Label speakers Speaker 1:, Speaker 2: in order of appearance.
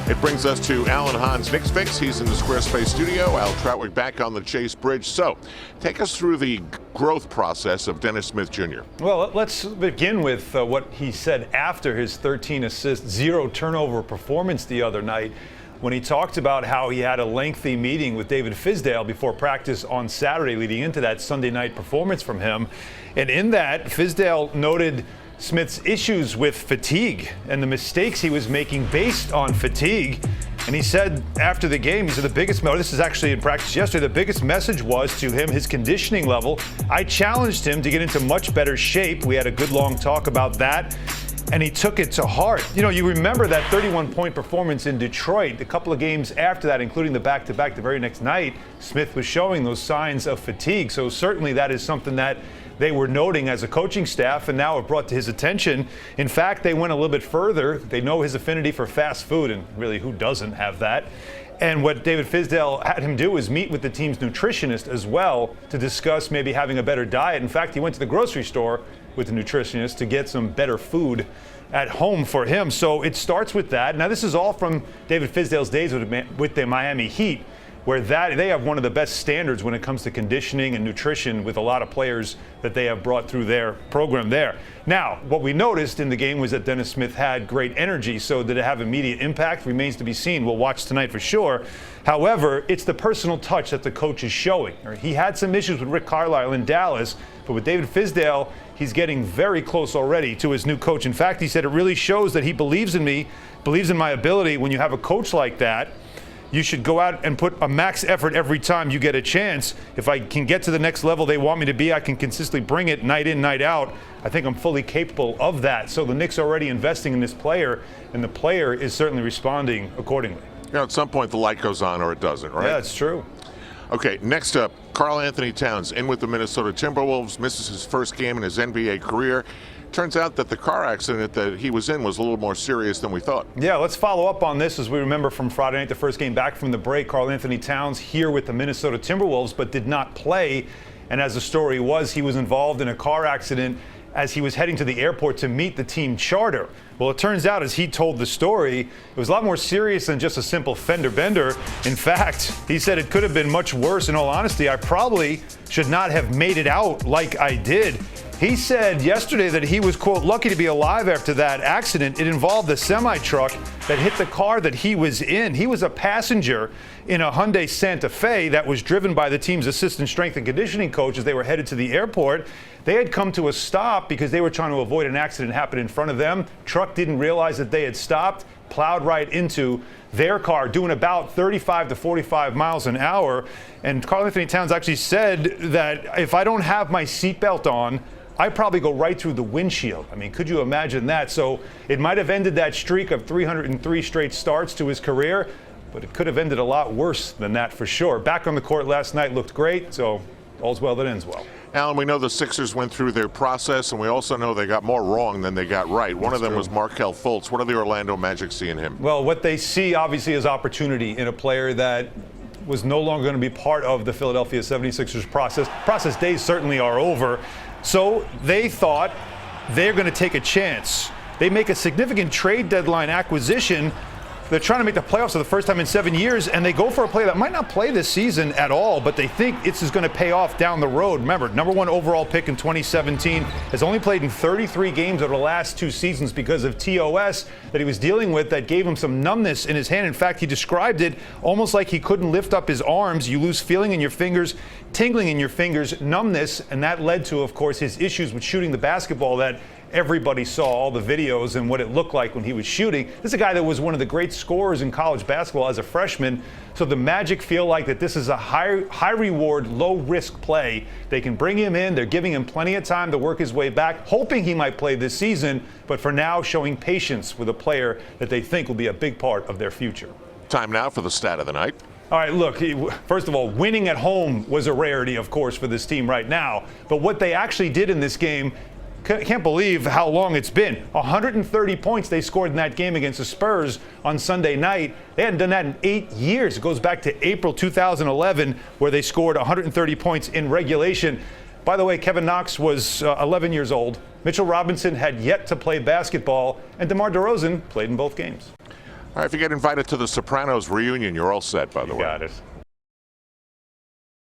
Speaker 1: It brings us to Alan Hahn's Knicks Fix. He's in the Squarespace studio. Al Troutwick back on the Chase Bridge. So, take us through the growth process of Dennis Smith Jr.
Speaker 2: Well, let's begin with what he said after his 13 assist, 0 turnover performance the other night, when he talked about how he had a lengthy meeting with David Fizdale before practice on Saturday leading into that Sunday night performance from him. And in that, Fizdale noted Smith's issues with fatigue and the mistakes he was making based on fatigue. And he said after the game, he said the biggest, this is actually in practice yesterday, the biggest message was to him his conditioning level. I challenged him to get into much better shape. We had a good long talk about that, and he took it to heart. You know, you remember that 31-point performance in Detroit. A couple of games after that, including the back-to-back the very next night, Smith was showing those signs of fatigue. So certainly that is something that they were noting as a coaching staff and now have brought to his attention. In fact, they went a little bit further. They know his affinity for fast food, and really, who doesn't have that? And what David Fizdale had him do is meet with the team's nutritionist as well to discuss maybe having a better diet. In fact, he went to the grocery store with the nutritionist to get some better food at home for him. So it starts with that. Now, this is all from David Fizdale's days with the Miami Heat, where they have one of the best standards when it comes to conditioning and nutrition with a lot of players that they have brought through their program there. Now, what we noticed in the game was that Dennis Smith had great energy, so did it have immediate impact? Remains to be seen. We'll watch tonight for sure. However, it's the personal touch that the coach is showing. He had some issues with Rick Carlisle in Dallas, but with David Fizdale, he's getting very close already to his new coach. In fact, he said it really shows that he believes in me, believes in my ability. When you have a coach like that, you should go out and put a max effort every time you get a chance. If I can get to the next level they want me to be, I can consistently bring it night in, night out. I think I'm fully capable of that. So the Knicks are already investing in this player, and the player is certainly responding accordingly.
Speaker 1: You know, at some point the light goes on or it doesn't, right?
Speaker 2: Yeah, it's true.
Speaker 1: Okay, next up, Karl-Anthony Towns in with the Minnesota Timberwolves, misses his first game in his NBA career. Turns out that the car accident that he was in was a little more serious than we thought.
Speaker 2: Yeah, let's follow up on this. As we remember from Friday night, the first game back from the break, Karl-Anthony Towns here with the Minnesota Timberwolves, but did not play. And as the story was, he was involved in a car accident as he was heading to the airport to meet the team charter. Well, it turns out, as he told the story, it was a lot more serious than just a simple fender bender. In fact, he said it could have been much worse. In all honesty, I probably should not have made it out like I did. He said yesterday that he was, quote, lucky to be alive after that accident. It involved a semi-truck that hit the car that he was in. He was a passenger in a Hyundai Santa Fe that was driven by the team's assistant strength and conditioning coach as they were headed to the airport. They had come to a stop because they were trying to avoid an accident happening in front of them. Truck didn't realize that they had stopped, plowed right into their car, doing about 35 to 45 miles an hour. And Karl-Anthony Towns actually said that if I don't have my seatbelt on, I probably go right through the windshield. I mean, could you imagine that? So it might have ended that streak of 303 straight starts to his career, but it could have ended a lot worse than that for sure. Back on the court last night, looked great, so all's well that ends well.
Speaker 1: Alan, we know the Sixers went through their process, and we also know they got more wrong than they got right. One of them was Markelle Fultz. What do the Orlando Magic see in him?
Speaker 2: Well, what they see, obviously, is opportunity in a player that was no longer going to be part of the Philadelphia 76ers process. Process days certainly are over. So they thought they're going to take a chance. They make a significant trade deadline acquisition. They're trying to make the playoffs for the first time in 7 years, and they go for a player that might not play this season at all, but they think this is going to pay off down the road. Remember, #1 overall pick in 2017, has only played in 33 games over the last 2 seasons because of TOS that he was dealing with that gave him some numbness in his hand. In fact, he described it almost like he couldn't lift up his arms. You lose feeling in your fingers, tingling in your fingers, numbness, and that led to, of course, his issues with shooting the basketball that everybody saw all the videos and what it looked like when he was shooting. This is a guy that was one of the great scorers in college basketball as a freshman. So the Magic feel like that this is a high reward, low risk play. They can bring him in. They're giving him plenty of time to work his way back, hoping he might play this season, but for now showing patience with a player that they think will be a big part of their future.
Speaker 1: Time now for the stat of the night.
Speaker 2: All right, look, first of all, winning at home was a rarity, of course, for this team right now. But what they actually did in this game, can't believe how long it's been. 130 points they scored in that game against the Spurs on Sunday night. They hadn't done that in 8 years. It goes back to April 2011, where they scored 130 points in regulation. By the way, Kevin Knox was 11 years old. Mitchell Robinson had yet to play basketball, and DeMar DeRozan played in both games.
Speaker 1: All right, if you get invited to the Sopranos reunion, you're all set, by the way.
Speaker 2: Got it.